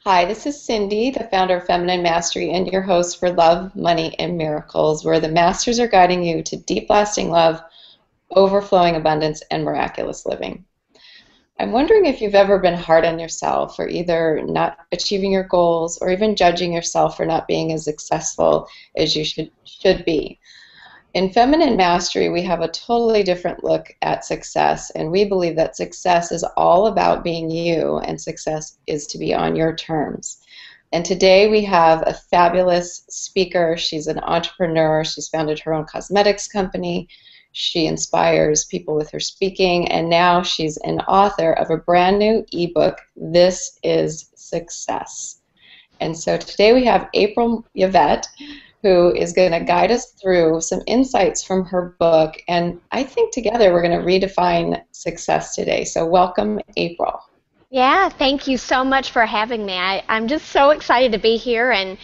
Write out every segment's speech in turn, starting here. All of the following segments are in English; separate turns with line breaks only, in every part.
Hi, this is Cindy, the founder of Feminine Mastery and your host for Love, Money, and Miracles, where the masters are guiding you to deep, lasting love, overflowing abundance, and miraculous living. I'm wondering if you've ever been hard on yourself for either not achieving your goals or even judging yourself for not being as successful as you should be. In Feminine Mastery, we have a totally different look at success, and we believe that success is all about being you, and success is to be on your terms. And today we have a fabulous speaker. She's an entrepreneur. She's founded her own cosmetics company. She inspires people with her speaking, and now she's an author of a brand new ebook, This is Success. And so today we have April Yvette, who is going to guide us through some insights from her book. And I think together we're going to redefine success today. So welcome, April.
Yeah, thank you so much for having me. I'm just so excited to be here and,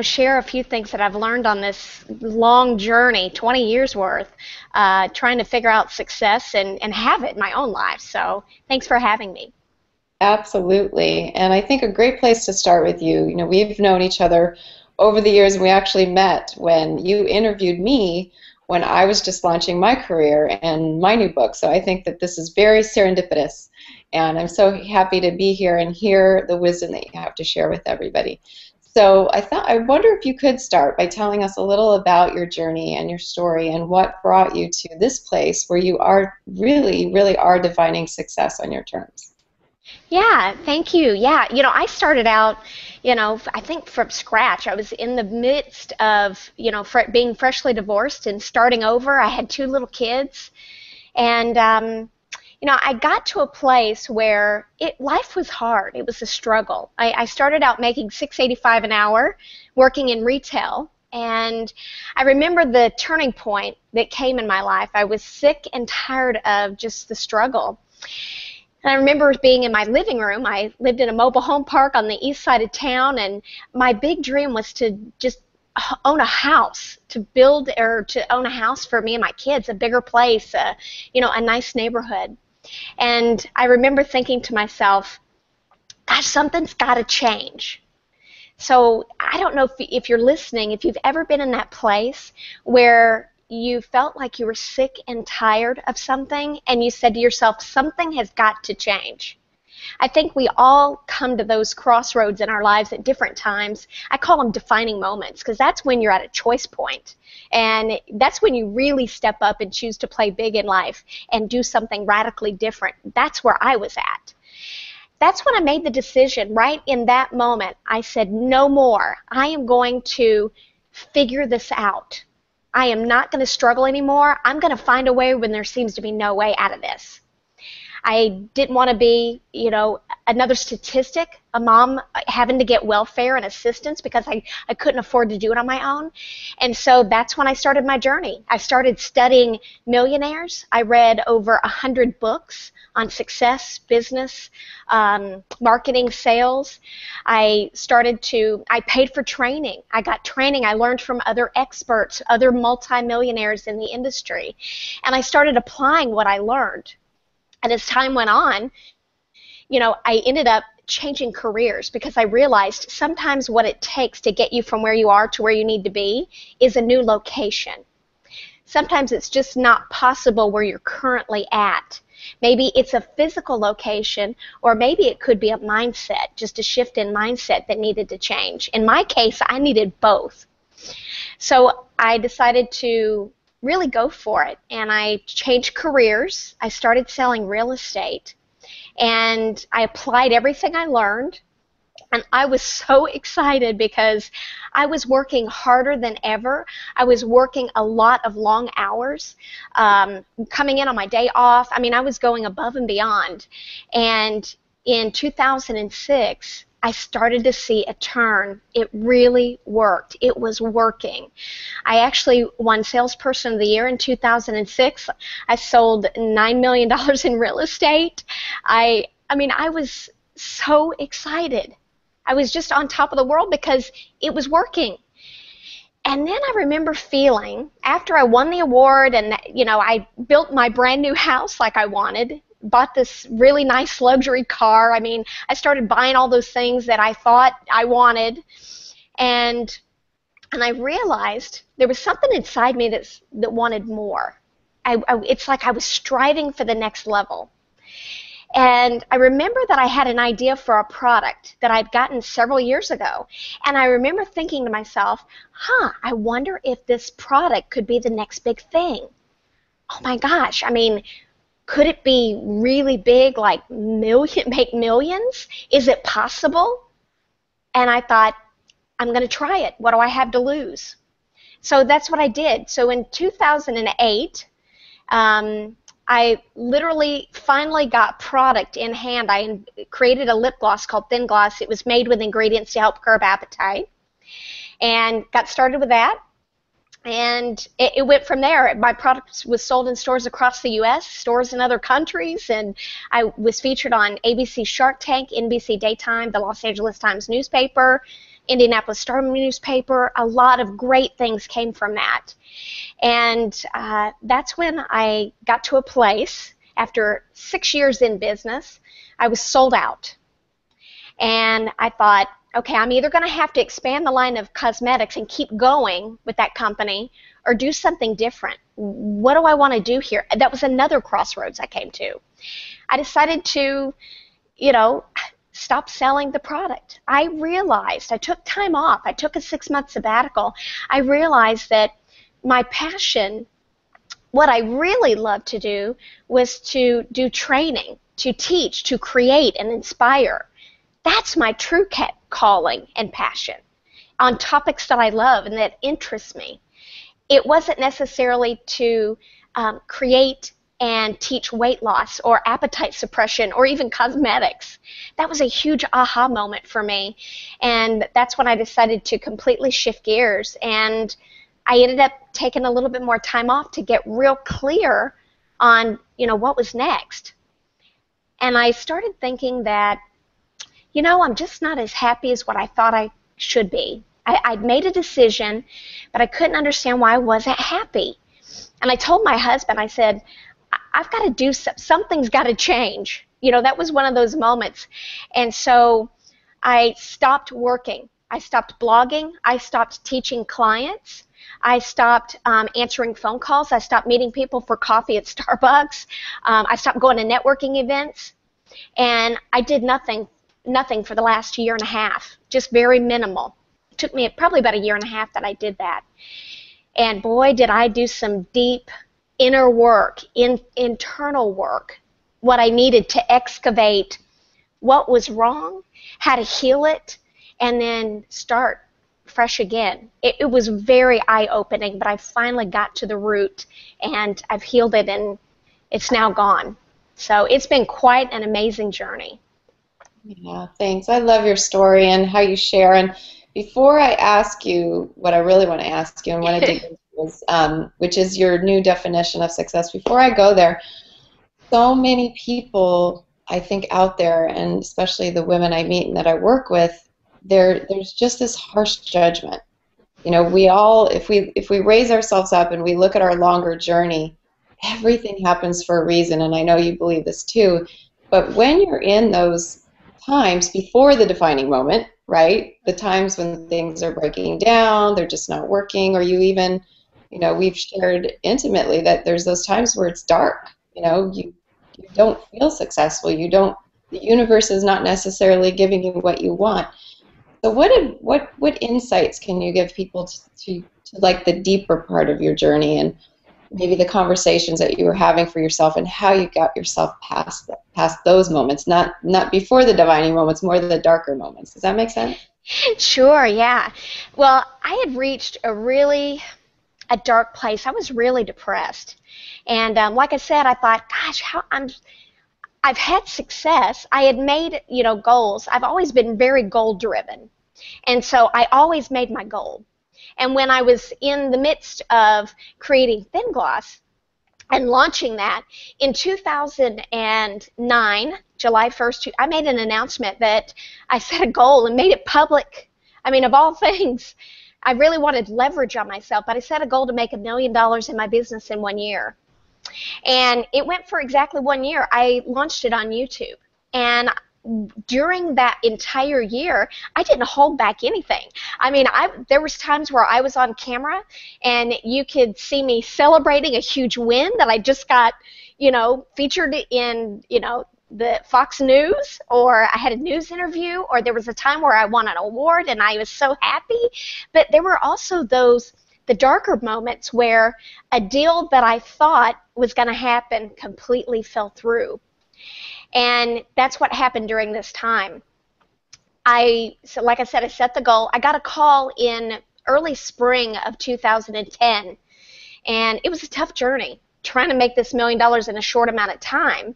share a few things that I've learned on this long journey, 20 years worth, trying to figure out success and have it in my own life. So thanks for having me.
Absolutely. And I think a great place to start with you, we've known each other over the years, and we actually met when you interviewed me when I was just launching my career and my new book. So I think that this is very serendipitous, and I'm so happy to be here and hear the wisdom that you have to share with everybody. So I wonder if you could start by telling us a little about your journey and your story and what brought you to this place where you are really are defining success on your terms.
Yeah, thank you. Yeah, I started out, I think from scratch. I was in the midst of, being freshly divorced and starting over. I had two little kids, and I got to a place where life was hard. It was a struggle. I started out making $6.85 an hour, working in retail, and I remember the turning point that came in my life. I was sick and tired of just the struggle. And I remember being in my living room. I lived in a mobile home park on the east side of town, and my big dream was to just own a house, to own a house for me and my kids, a bigger place, a nice neighborhood. And I remember thinking to myself, gosh, something's got to change. So I don't know if you're listening, if you've ever been in that place where you felt like you were sick and tired of something, and you said to yourself, something has got to change. I think we all come to those crossroads in our lives at different times. I call them defining moments, because that's when you're at a choice point. And that's when you really step up and choose to play big in life and do something radically different. That's where I was at. That's when I made the decision. Right in that moment, I said, no more. I am going to figure this out. I am not going to struggle anymore. I'm going to find a way when there seems to be no way out of this. I didn't want to be, another statistic, a mom having to get welfare and assistance because I couldn't afford to do it on my own. And so that's when I started my journey. I started studying millionaires. I read over 100 books on success, business, marketing, sales. I paid for training. I got training. I learned from other experts, other multimillionaires in the industry. And I started applying what I learned. And as time went on, I ended up changing careers because I realized sometimes what it takes to get you from where you are to where you need to be is a new location. Sometimes it's just not possible where you're currently at. Maybe it's a physical location, or maybe it could be a mindset, just a shift in mindset that needed to change. In my case, I needed both. So I decided to really go for it, and I changed careers. I started selling real estate, and I applied everything I learned, and I was so excited because I was working harder than ever. I was working a lot of long hours, coming in on my day off. I mean, I was going above and beyond. And in 2006, I started to see a turn. It really worked. It was working. I actually won Salesperson of the Year in 2006. I sold $9 million in real estate. I was so excited. I was just on top of the world because it was working. And then I remember feeling, after I won the award and I built my brand new house like I wanted, bought this really nice luxury car. I mean, I started buying all those things that I thought I wanted, and I realized there was something inside me that wanted more. It's like I was striving for the next level. And I remember that I had an idea for a product that I'd gotten several years ago. And I remember thinking to myself, I wonder if this product could be the next big thing. Oh my gosh, I mean, could it be really big, like make millions? Is it possible? And I thought, I'm going to try it. What do I have to lose? So that's what I did. So in 2008, I literally finally got product in hand. I created a lip gloss called Thin Gloss. It was made with ingredients to help curb appetite, and got started with that. And it went from there. My product was sold in stores across the U.S., stores in other countries, and I was featured on ABC Shark Tank, NBC Daytime, the Los Angeles Times newspaper, Indianapolis Star newspaper. A lot of great things came from that. And that's when I got to a place, after 6 years in business, I was sold out. And I thought, okay, I'm either going to have to expand the line of cosmetics and keep going with that company, or do something different. What do I want to do here? That was another crossroads I came to. I decided to, stop selling the product. I realized, I took time off. I took a 6-month sabbatical. I realized that my passion, what I really loved to do, was to do training, to teach, to create and inspire. That's my true calling and passion, on topics that I love and that interest me. It wasn't necessarily to create and teach weight loss or appetite suppression or even cosmetics. That was a huge aha moment for me, and that's when I decided to completely shift gears, and I ended up taking a little bit more time off to get real clear on, what was next. And I started thinking that, I'm just not as happy as what I thought I should be. I'd made a decision, but I couldn't understand why I wasn't happy. And I told my husband, I said, I've got to do something's got to change. That was one of those moments. And so I stopped working. I stopped blogging. I stopped teaching clients. I stopped answering phone calls. I stopped meeting people for coffee at Starbucks. I stopped going to networking events. And I did nothing for the last year and a half, just very minimal. It took me probably about a year and a half that I did that. And boy, did I do some deep inner work, internal work, what I needed to excavate what was wrong, how to heal it, and then start fresh again. It was very eye-opening, but I finally got to the root, and I've healed it, and it's now gone. So it's been quite an amazing journey.
Yeah, thanks. I love your story and how you share. And before I ask you what I really want to ask you and what I dig into is, which is your new definition of success, before I go there, so many people, I think, out there, and especially the women I meet and that I work with, there's just this harsh judgment. We all, if we raise ourselves up and we look at our longer journey, everything happens for a reason, and I know you believe this too. But when you're in those times before the defining moment, right? The times when things are breaking down, they're just not working, or you even, we've shared intimately that there's those times where it's dark. You don't feel successful. The universe is not necessarily giving you what you want. So what insights can you give people to like the deeper part of your journey, and maybe the conversations that you were having for yourself, and how you got yourself past those moments, not before the defining moments, more the darker moments. Does that make sense?
Sure, yeah. Well, I had reached a dark place. I was really depressed. And like I said, I thought, gosh, I've had success. I had made, goals. I've always been very goal-driven. And so I always made my goal. And when I was in the midst of creating Thin Gloss and launching that, in 2009, July 1st, I made an announcement that I set a goal and made it public. I mean, of all things, I really wanted leverage on myself, but I set a goal to make $1 million in my business in 1 year. And it went for exactly 1 year. I launched it on YouTube. And during that entire year, I didn't hold back anything. I mean, there was times where I was on camera and you could see me celebrating a huge win that I just got, featured in, the Fox News, or I had a news interview, or there was a time where I won an award and I was so happy. But there were also the darker moments where a deal that I thought was going to happen completely fell through. And that's what happened during this time. So like I said, I set the goal. I got a call in early spring of 2010, and it was a tough journey trying to make this $1 million in a short amount of time.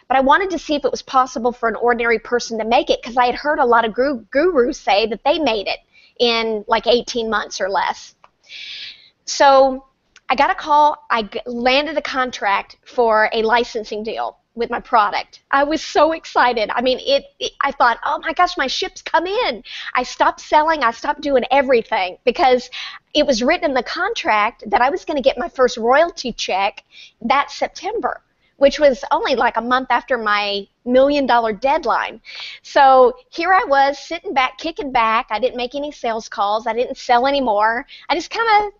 But I wanted to see if it was possible for an ordinary person to make it, because I had heard a lot of gurus say that they made it in like 18 months or less. So I got a call. I landed a contract for a licensing deal with my product. I was so excited. I mean, I thought, oh my gosh, my ship's come in. I stopped selling. I stopped doing everything because it was written in the contract that I was going to get my first royalty check that September, which was only like a month after my $1 million deadline. So here I was sitting back, kicking back. I didn't make any sales calls. I didn't sell anymore. I just kind of,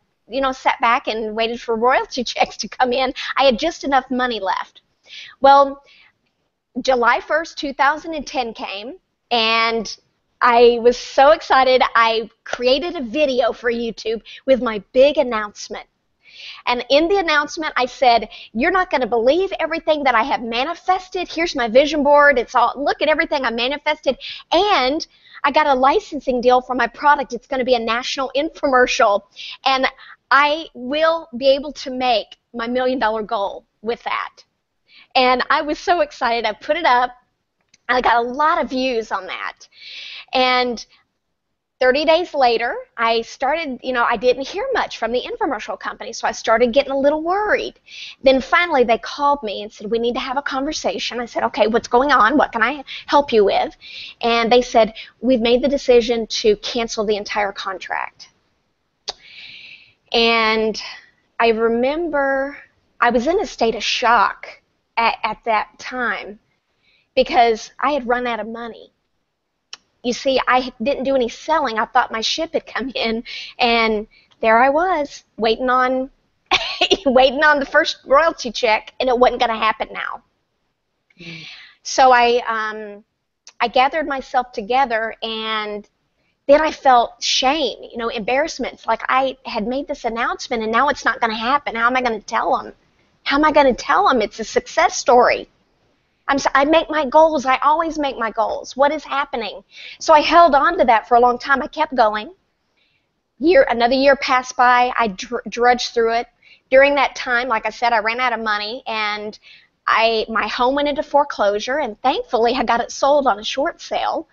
sat back and waited for royalty checks to come in. I had just enough money left. Well, July 1st, 2010 came, and I was so excited. I created a video for YouTube with my big announcement. And in the announcement, I said, you're not going to believe everything that I have manifested. Here's my vision board. Look at everything I manifested. And I got a licensing deal for my product. It's going to be a national infomercial. And I will be able to make my $1 million goal with that. And I was so excited. I put it up. I got a lot of views on that. And 30 days later, I started, I didn't hear much from the infomercial company, so I started getting a little worried. Then finally they called me and said, we need to have a conversation. I said, okay, what's going on? What can I help you with? And they said, we've made the decision to cancel the entire contract. And I remember I was in a state of shock at that time because I had run out of money. You see, I didn't do any selling. I thought my ship had come in, and there I was waiting on the first royalty check, and it wasn't going to happen now. Mm. So I gathered myself together, and then I felt shame, embarrassment. It's like I had made this announcement, and now it's not going to happen. How am I going to tell them? How am I going to tell them it's a success story? I make my goals. I always make my goals. What is happening? So I held on to that for a long time. I kept going. Another year passed by. I drudged through it. During that time, like I said, I ran out of money, and my home went into foreclosure, and thankfully I got it sold on a short sale.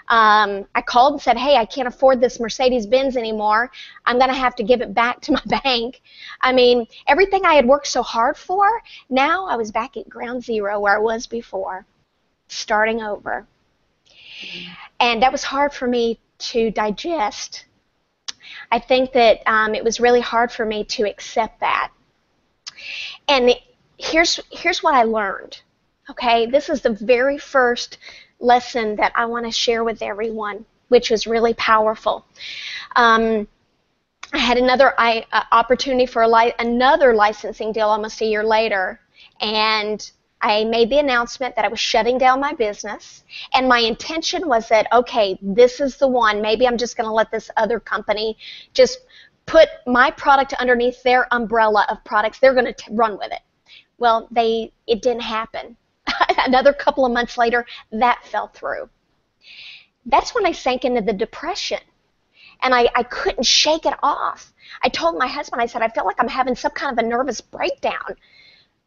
I called and said, hey, I can't afford this Mercedes-Benz anymore. I'm going to have to give it back to my bank. I mean, everything I had worked so hard for, now I was back at ground zero where I was before, starting over. And that was hard for me to digest. I think that it was really hard for me to accept that. And here's what I learned. Okay, this is the very first lesson that I want to share with everyone, which was really powerful. I had another opportunity for another licensing deal almost a year later, and I made the announcement that I was shutting down my business, and my intention was that, okay, this is the one. Maybe I'm just going to let this other company just put my product underneath their umbrella of products. They're going to run with it. Well, it didn't happen. Another couple of months later, that fell through. That's when I sank into the depression, and I couldn't shake it off. I told my husband, I said, I feel like I'm having some kind of a nervous breakdown.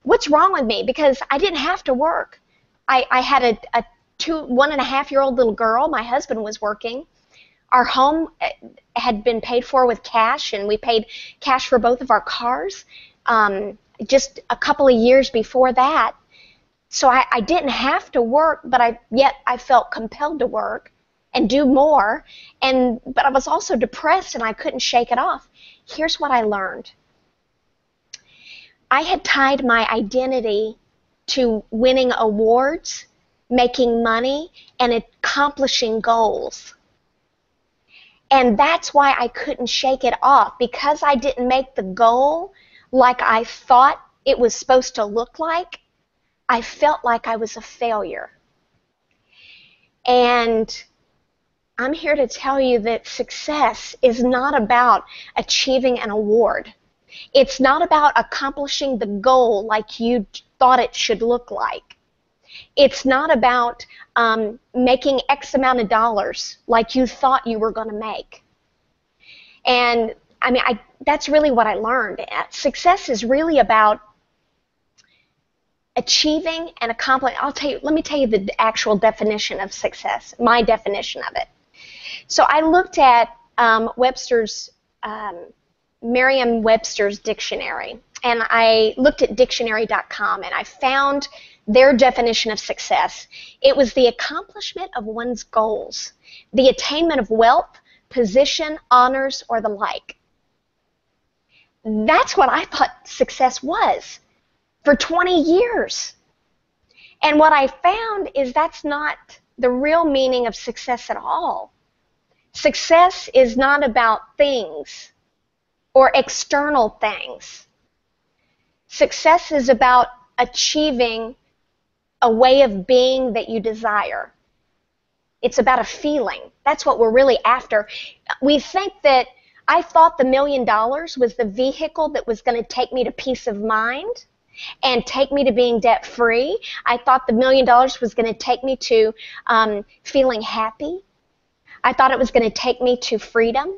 What's wrong with me? Because I didn't have to work. I had a 1.5-year-old little girl. My husband was working. Our home had been paid for with cash, and we paid cash for both of our cars just a couple of years before that. So I didn't have to work, but yet I felt compelled to work and do more. But I was also depressed, and I couldn't shake it off. Here's what I learned. I had tied my identity to winning awards, making money, and accomplishing goals. And that's why I couldn't shake it off, because I didn't make the goal like I thought it was supposed to look like. I felt like I was a failure. And I'm here to tell you that success is not about achieving an award. It's not about accomplishing the goal like you thought it should look like. It's not about making X amount of dollars like you thought you were going to make. And I mean, that's really what I learned. Success is really about achieving and accomplishing. Let me tell you the actual definition of success, my definition of it. So I looked at Merriam-Webster's dictionary, and I looked at dictionary.com, and I found their definition of success. It was the accomplishment of one's goals, the attainment of wealth, position, honors, or the like. That's what I thought success was for 20 years. And what I found is that's not the real meaning of success at all. Success is not about things or external things. Success is about achieving a way of being that you desire. It's about a feeling. That's what we're really after. We think that I thought the $1 million was the vehicle that was going to take me to peace of mind and take me to being debt-free. I thought the $1 million was going to take me to feeling happy. I thought it was going to take me to freedom.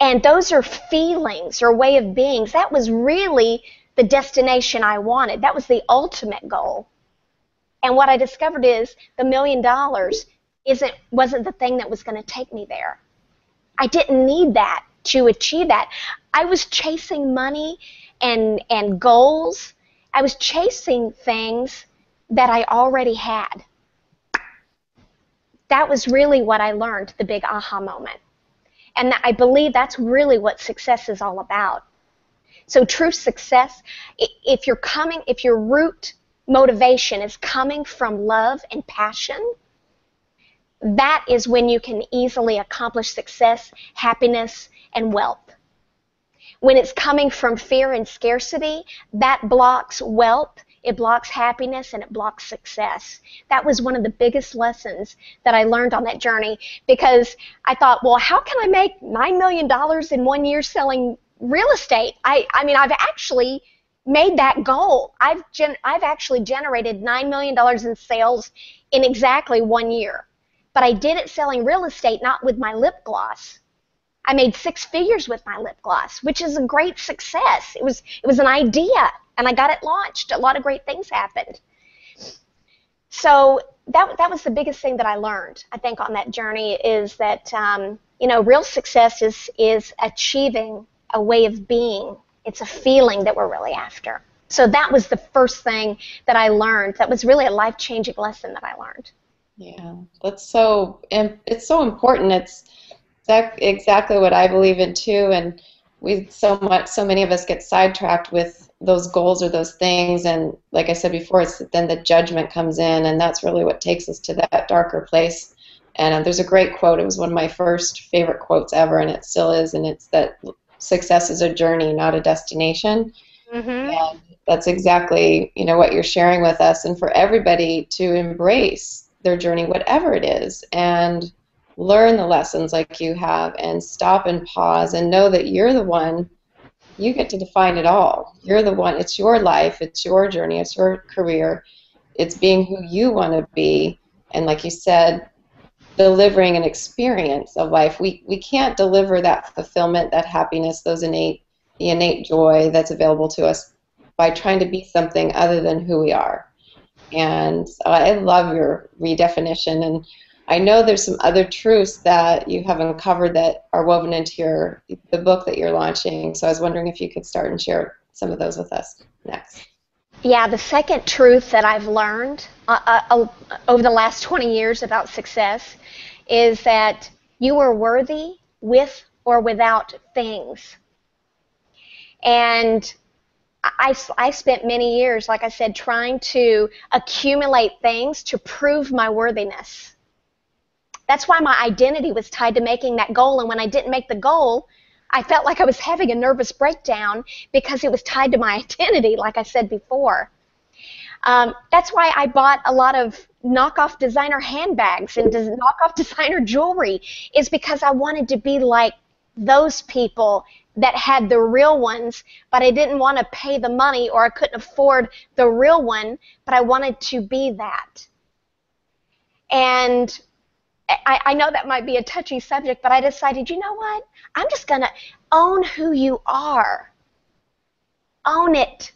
And those are feelings or way of beings. That was really the destination I wanted. That was the ultimate goal. And what I discovered is the $1 million wasn't the thing that was going to take me there. I didn't need that to achieve that. I was chasing money and goals. I was chasing things that I already had. That was really what I learned, the big aha moment. And I believe that's really what success is all about. So true success, if your root motivation is coming from love and passion, that is when you can easily accomplish success, happiness, and wealth. When it's coming from fear and scarcity, that blocks wealth, it blocks happiness, and it blocks success. That was one of the biggest lessons that I learned on that journey, because I thought, well, how can I make $9 million in 1 year selling real estate? I mean, I've actually made that goal. I've actually generated $9 million in sales in exactly 1 year. But I did it selling real estate, not with my lip gloss. I made 6 figures with my lip gloss, which is a great success. It was an idea, and I got it launched. A lot of great things happened. So that was the biggest thing that I learned, I think, on that journey, is that real success is achieving a way of being. It's a feeling that we're really after. So that was the first thing that I learned. That was really a life-changing lesson that I learned.
Yeah, it's so important. It's exactly what I believe in too, and so many of us get sidetracked with those goals or those things, and like I said before, it's then the judgment comes in, and that's really what takes us to that darker place. And there's a great quote. It was one of my first favorite quotes ever, and it still is, and it's that success is a journey, not a destination. Mm-hmm. And that's exactly what you're sharing with us, and for everybody to embrace their journey, whatever it is, and learn the lessons like you have, and stop and pause and know that you're the one. You get to define it all. You're the one. It's your life. It's your journey. It's your career. It's being who you want to be. And like you said, delivering an experience of life. We can't deliver that fulfillment, that happiness, the innate joy that's available to us by trying to be something other than who we are. And I love your redefinition, and I know there's some other truths that you have uncovered that are woven into the book that you're launching. So I was wondering if you could start and share some of those with us next.
Yeah, the second truth that I've learned over the last 20 years about success is that you are worthy with or without things. And I spent many years, like I said, trying to accumulate things to prove my worthiness. That's why my identity was tied to making that goal. And when I didn't make the goal, I felt like I was having a nervous breakdown because it was tied to my identity, like I said before. That's why I bought a lot of knockoff designer handbags and knockoff designer jewelry, is because I wanted to be like those people that had the real ones, but I didn't want to pay the money, or I couldn't afford the real one, but I wanted to be that. And I know that might be a touchy subject, but I decided, you know what? I'm just going to own who you are. Own it.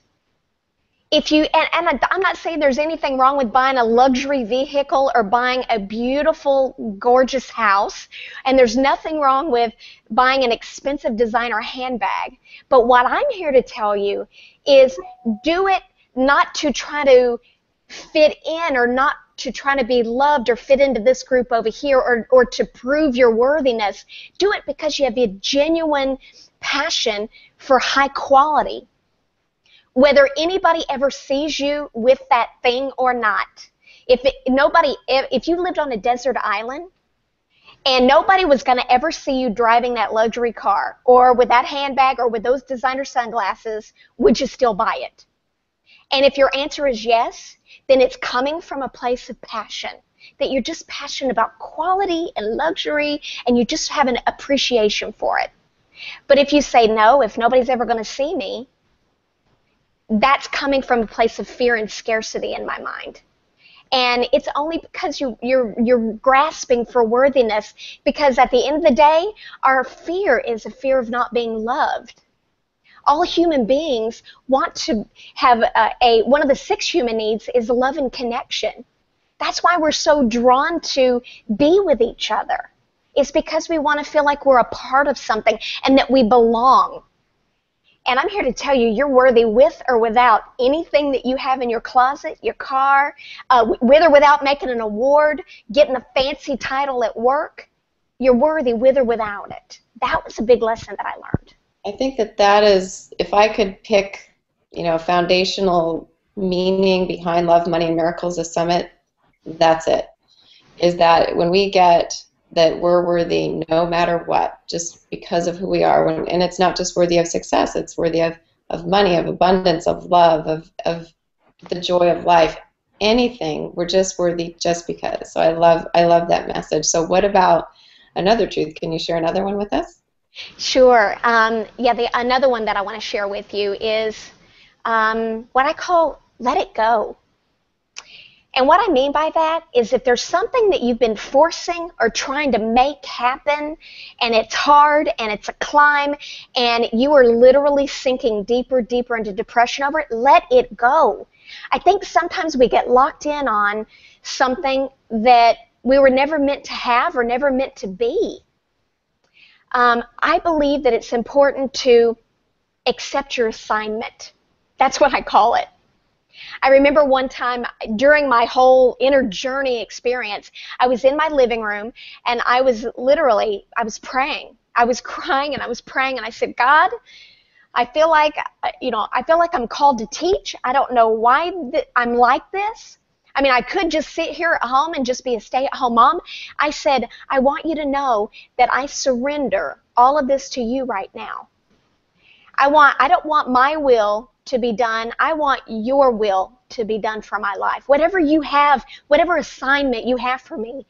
If you, and I'm not saying there's anything wrong with buying a luxury vehicle or buying a beautiful, gorgeous house, and there's nothing wrong with buying an expensive designer handbag. But what I'm here to tell you is do it not to try to fit in, or not to try to be loved or fit into this group over here, or to prove your worthiness. Do it because you have a genuine passion for high quality. Whether anybody ever sees you with that thing or not. If you lived on a desert island and nobody was going to ever see you driving that luxury car or with that handbag or with those designer sunglasses, would you still buy it? And if your answer is yes, then it's coming from a place of passion, that you're just passionate about quality and luxury, and you just have an appreciation for it. But if you say no, if nobody's ever going to see me, that's coming from a place of fear and scarcity in my mind. And it's only because you're grasping for worthiness, because at the end of the day, our fear is a fear of not being loved. All human beings want to have one of the 6 human needs is love and connection. That's why we're so drawn to be with each other. It's because we want to feel like we're a part of something and that we belong. And I'm here to tell you, you're worthy with or without anything that you have in your closet, your car, with or without making an award, getting a fancy title at work. You're worthy with or without it. That was a big lesson that I learned.
I think that is, if I could pick, foundational meaning behind Love, Money, and Miracles, the summit, that's it. Is that when we get that we're worthy no matter what, just because of who we are. And it's not just worthy of success, it's worthy of money, of abundance, of love, of the joy of life. Anything, we're just worthy just because. So I love that message. So what about another truth? Can you share another one with us?
Sure. Another one that I want to share with you is what I call let it go. And what I mean by that is if there's something that you've been forcing or trying to make happen, and it's hard and it's a climb, and you are literally sinking deeper into depression over it, let it go. I think sometimes we get locked in on something that we were never meant to have or never meant to be. I believe that it's important to accept your assignment. That's what I call it. I remember one time during my whole inner journey experience, I was in my living room and I was praying. I was crying and I was praying, and I said, God, I feel like I'm called to teach. I don't know why I'm like this. I mean, I could just sit here at home and just be a stay-at-home mom. I said, I want you to know that I surrender all of this to you right now. I don't want my will to be done. I want your will to be done for my life. Whatever you have, whatever assignment you have for me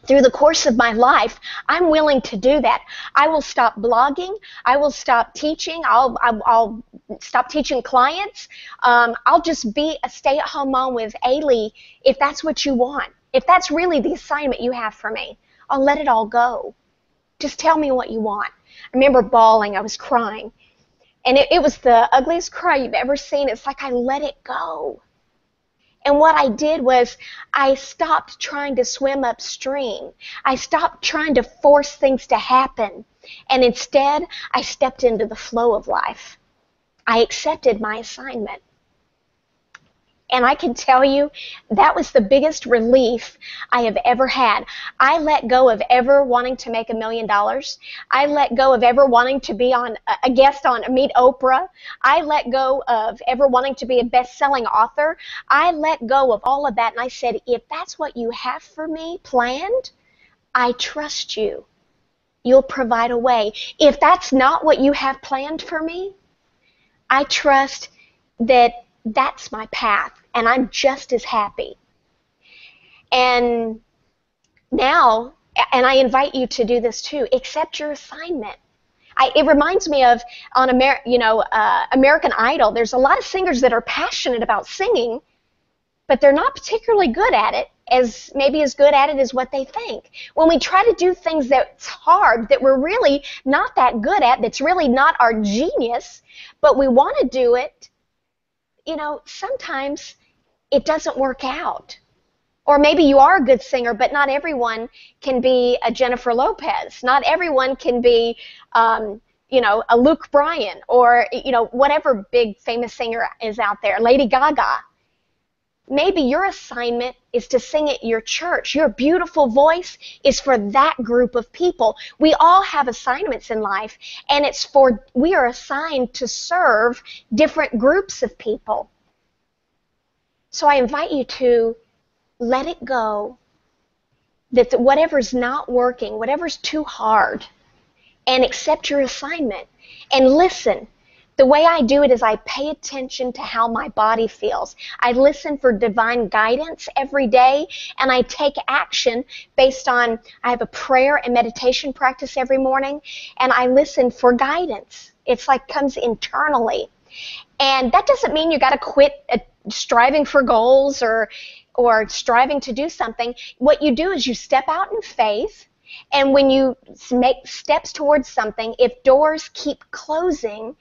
through the course of my life, I'm willing to do that. I will stop blogging. I will stop teaching. I'll stop teaching clients. I'll just be a stay-at-home mom with Ailey if that's what you want. If that's really the assignment you have for me, I'll let it all go. Just tell me what you want. I remember bawling. I was crying. And it was the ugliest cry you've ever seen. It's like I let it go. And what I did was I stopped trying to swim upstream. I stopped trying to force things to happen. And instead, I stepped into the flow of life. I accepted my assignment. And I can tell you, that was the biggest relief I have ever had. I let go of ever wanting to make $1 million. I let go of ever wanting to be on a guest on Meet Oprah. I let go of ever wanting to be a best-selling author. I let go of all of that, and I said, if that's what you have for me planned, I trust you. You'll provide a way. If that's not what you have planned for me, I trust that that's my path, and I'm just as happy. And now, and I invite you to do this too, accept your assignment. It reminds me of on American Idol. There's a lot of singers that are passionate about singing, but they're not particularly good at it, maybe as good at it as what they think. When we try to do things that's hard, that we're really not that good at, that's really not our genius, but we want to do it, sometimes it doesn't work out. Or maybe you are a good singer, but not everyone can be a Jennifer Lopez. Not everyone can be, a Luke Bryan, or, whatever big famous singer is out there, Lady Gaga. Maybe your assignment is to sing at your church. Your beautiful voice is for that group of people. We all have assignments in life, and we are assigned to serve different groups of people. So I invite you to let it go, that whatever's not working, whatever's too hard, and accept your assignment. And listen. The way I do it is I pay attention to how my body feels. I listen for divine guidance every day, and I take action based on, I have a prayer and meditation practice every morning, and I listen for guidance. It's like comes internally. And that doesn't mean you got to quit striving for goals or striving to do something. What you do is you step out in faith, and when you make steps towards something, if doors keep closing,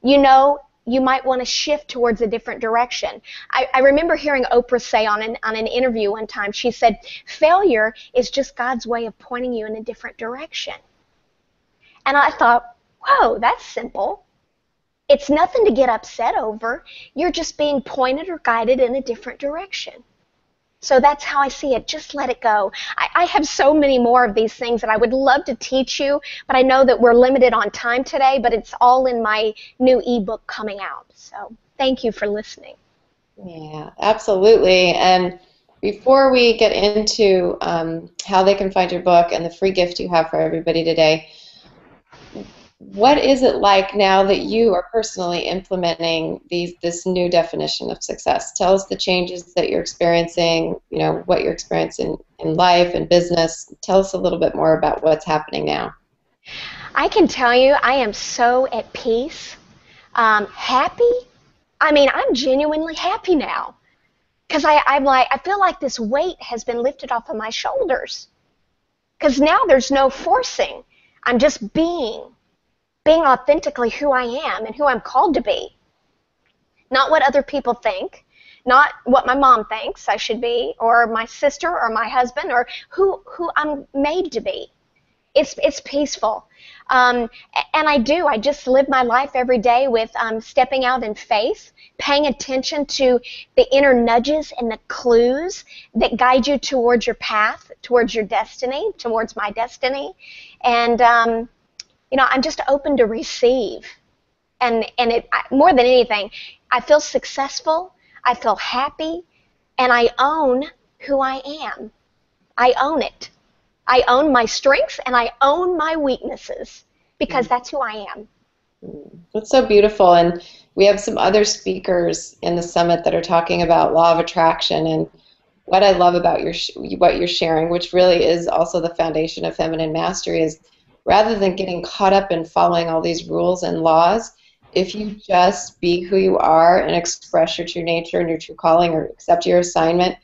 you might want to shift towards a different direction. I remember hearing Oprah say on an interview one time, she said, failure is just God's way of pointing you in a different direction. And I thought, whoa, that's simple. It's nothing to get upset over. You're just being pointed or guided in a different direction. So that's how I see it. Just let it go. I have so many more of these things that I would love to teach you, but I know that we're limited on time today, but it's all in my new ebook coming out. So thank you for listening.
Yeah, absolutely. And before we get into how they can find your book and the free gift you have for everybody today, what is it like now that you are personally implementing this new definition of success? Tell us the changes that you're experiencing, what you're experiencing in life and business. Tell us a little bit more about what's happening now.
I can tell you I am so at peace, happy. I mean, I'm genuinely happy now because I feel like this weight has been lifted off of my shoulders because now there's no forcing. I'm just being authentically who I am and who I'm called to be. Not what other people think, not what my mom thinks I should be, or my sister, or my husband, or who I'm made to be. It's peaceful. And I just live my life every day with stepping out in faith, paying attention to the inner nudges and the clues that guide you towards your path, towards your destiny, towards my destiny. And I'm just open to receive. And more than anything, I feel successful, I feel happy, and I own who I am. I own it. I own my strengths and I own my weaknesses because that's who I am.
That's so beautiful. And we have some other speakers in the summit that are talking about law of attraction. And what I love about what you're sharing, which really is also the foundation of feminine mastery, is rather than getting caught up in following all these rules and laws, if you just be who you are and express your true nature and your true calling or accept your assignment,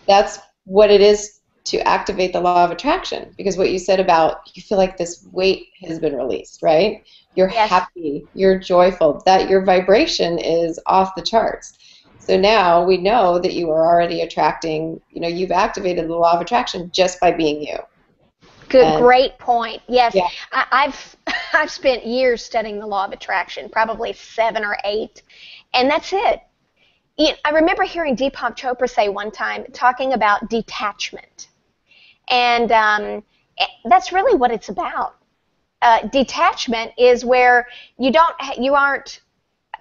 that's what it is to activate the law of attraction. Because what you said about you feel like this weight has been released, right? You're happy, you're joyful, that your vibration is off the charts. So now we know that you are already attracting, you've activated the law of attraction just by being you.
Great point. Yes,
yeah.
I've spent years studying the law of attraction, probably 7 or 8, and that's it. I remember hearing Deepak Chopra say one time, talking about detachment. And that's really what it's about. Detachment is where you aren't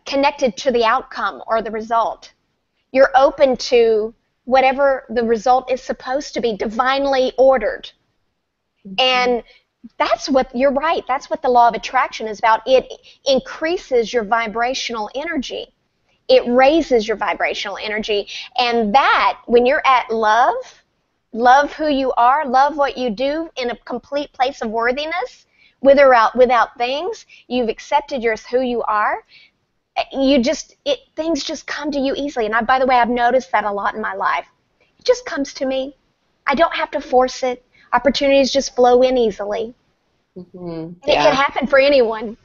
connected to the outcome or the result. You're open to whatever the result is supposed to be, divinely ordered. And you're right, that's what the law of attraction is about. It increases your vibrational energy. It raises your vibrational energy. And that, when you're at love who you are, love what you do in a complete place of worthiness, without things, you've accepted who you are, things just come to you easily. And by the way, I've noticed that a lot in my life. It just comes to me. I don't have to force it. Opportunities just flow in easily.
Mm-hmm.
And it can happen for anyone.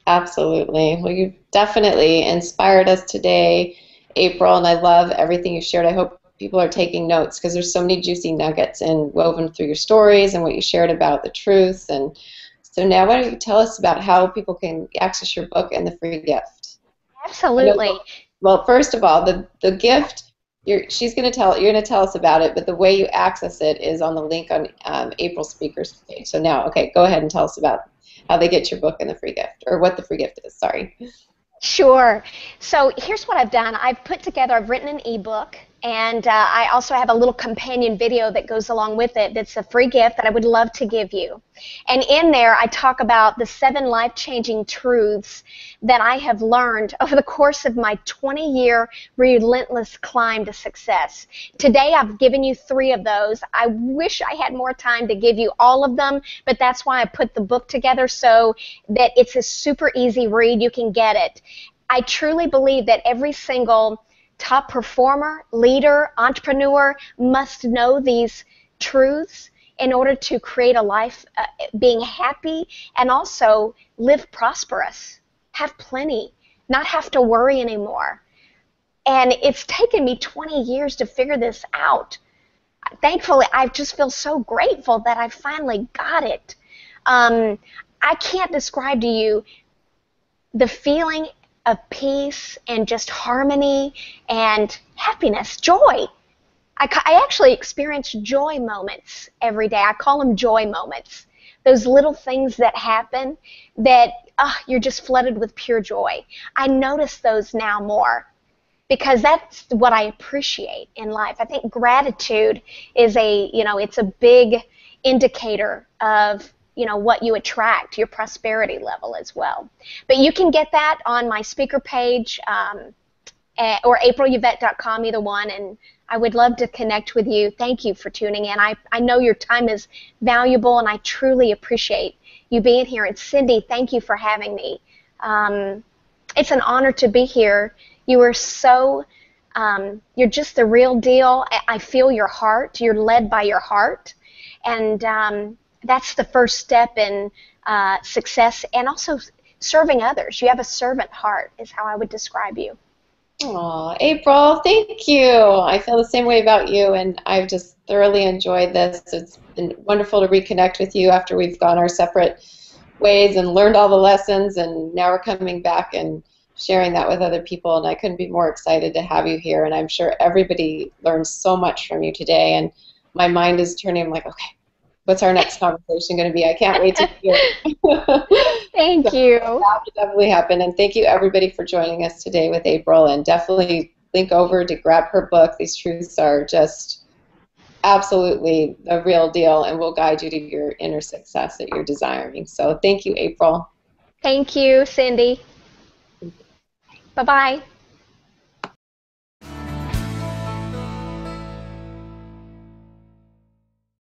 Absolutely. Well, you've definitely inspired us today, April, and I love everything you shared. I hope people are taking notes because there's so many juicy nuggets and woven through your stories and what you shared about the truth. And so now why don't you tell us about how people can access your book and the free gift?
Absolutely.
Well, first of all, the gift, you're going to tell us about it, but the way you access it is on the link on April's speakers page. So now, okay, go ahead and tell us about how they get your book and the free gift, or what the free gift is, sorry.
Sure. So here's what I've done. I've written an ebook, and I also have a little companion video that goes along with it that's a free gift that I would love to give you. And in there, I talk about the 7 life-changing truths that I have learned over the course of my 20-year relentless climb to success. Today, I've given you 3 of those. I wish I had more time to give you all of them, but that's why I put the book together so that it's a super easy read. You can get it. I truly believe that every single top performer, leader, entrepreneur must know these truths in order to create a life being happy and also live prosperous, have plenty, not have to worry anymore. And it's taken me 20 years to figure this out. Thankfully, I just feel so grateful that I finally got it. I can't describe to you the feeling of peace and just harmony and happiness, joy. I actually experience joy moments every day. I call them joy moments. Those little things that happen that you're just flooded with pure joy. I notice those now more because that's what I appreciate in life. I think gratitude is it's a big indicator of what you attract, your prosperity level as well. But you can get that on my speaker page or aprilyvette.com, either one, and I would love to connect with you. Thank you for tuning in. I know your time is valuable, and I truly appreciate you being here. And Cindy, thank you for having me. It's an honor to be here. You are you're just the real deal. I feel your heart. You're led by your heart. And that's the first step in success and also serving others. You have a servant heart is how I would describe you.
Aw, April, thank you. I feel the same way about you, and I've just thoroughly enjoyed this. It's been wonderful to reconnect with you after we've gone our separate ways and learned all the lessons, and now we're coming back and sharing that with other people, and I couldn't be more excited to have you here, and I'm sure everybody learned so much from you today, and my mind is turning. I'm like, okay, what's our next conversation going to be? I can't wait to hear it.
Thank you.
That will definitely happen. And thank you, everybody, for joining us today with April. And definitely link over to grab her book. These truths are just absolutely the real deal and will guide you to your inner success that you're desiring. So thank you, April.
Thank you, Cindy. Bye-bye.